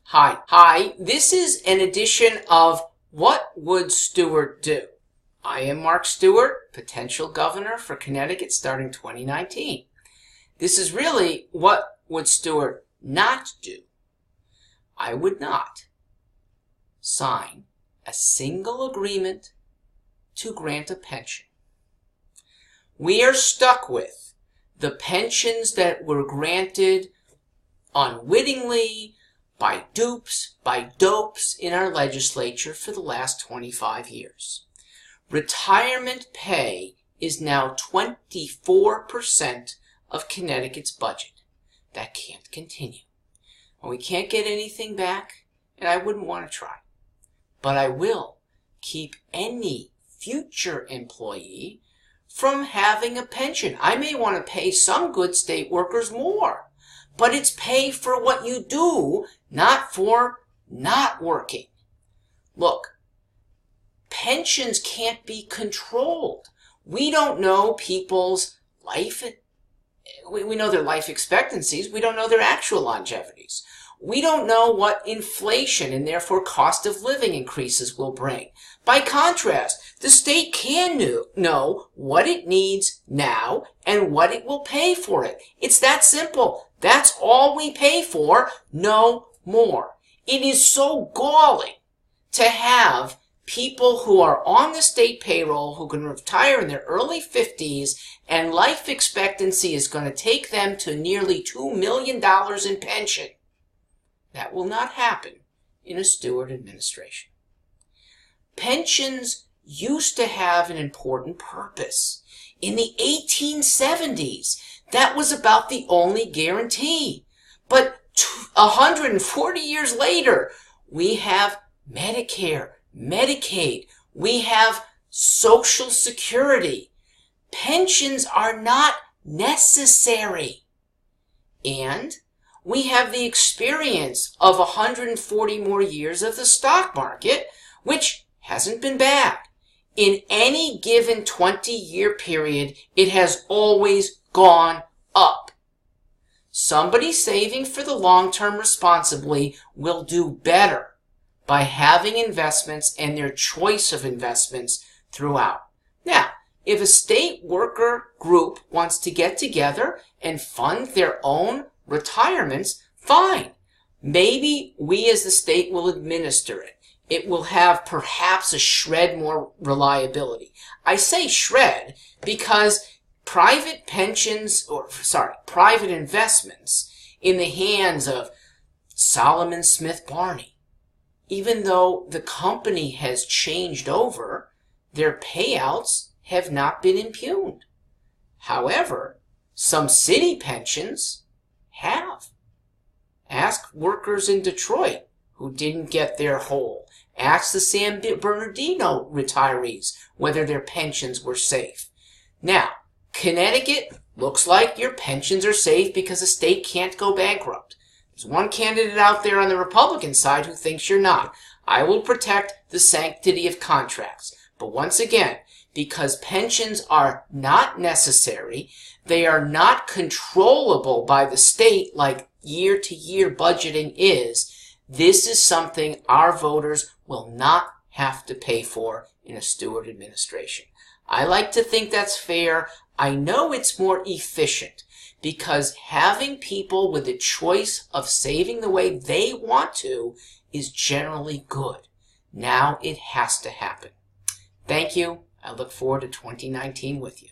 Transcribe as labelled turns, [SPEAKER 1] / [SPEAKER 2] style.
[SPEAKER 1] Hi, this is an edition of What Would Stewart Do? I am Mark Stewart, potential governor for Connecticut starting 2019. This is really what would Stewart not do? I would not sign a single agreement to grant a pension. We are stuck with the pensions that were granted unwittingly, by dupes, by dopes in our legislature for the last 25 years. Retirement pay is now 24% of Connecticut's budget. That can't continue. And we can't get anything back, and I wouldn't want to try. But I will keep any future employee from having a pension. I may want to pay some good state workers more, but it's pay for what you do, not for not working. Look, pensions can't be controlled. We don't know people's life. We know their life expectancies. We don't know their actual longevities. We don't know what inflation and therefore cost of living increases will bring. By contrast, the state can know what it needs now and what it will pay for it. It's that simple. That's all we pay for, no more. It is so galling to have people who are on the state payroll who can retire in their early 50s and life expectancy is going to take them to nearly $2 million in pension. That will not happen in a Stewart administration. Pensions used to have an important purpose. In the 1870s, that was about the only guarantee. But 140 years later, we have Medicare, Medicaid, we have Social Security. Pensions are not necessary. And we have the experience of 140 more years of the stock market, which hasn't been bad. In any given 20-year period, it has always gone up. Somebody saving for the long term responsibly will do better by having investments and their choice of investments throughout. Now, if a state worker group wants to get together and fund their own retirements, fine. Maybe we as the state will administer it. It will have perhaps a shred more reliability. I say shred because private investments in the hands of Solomon Smith Barney, even though the company has changed over, their payouts have not been impugned. However, some city pensions have. Ask workers in Detroit who didn't get their whole. Ask the San Bernardino retirees whether their pensions were safe. Now, Connecticut looks like your pensions are safe because the state can't go bankrupt. There's one candidate out there on the Republican side who thinks you're not. I will protect the sanctity of contracts. But once again, because pensions are not necessary, they are not controllable by the state like year-to-year budgeting is. This is something our voters will not have to pay for in a Stewart administration. I like to think that's fair. I know it's more efficient because having people with the choice of saving the way they want to is generally good. Now it has to happen. Thank you. I look forward to 2019 with you.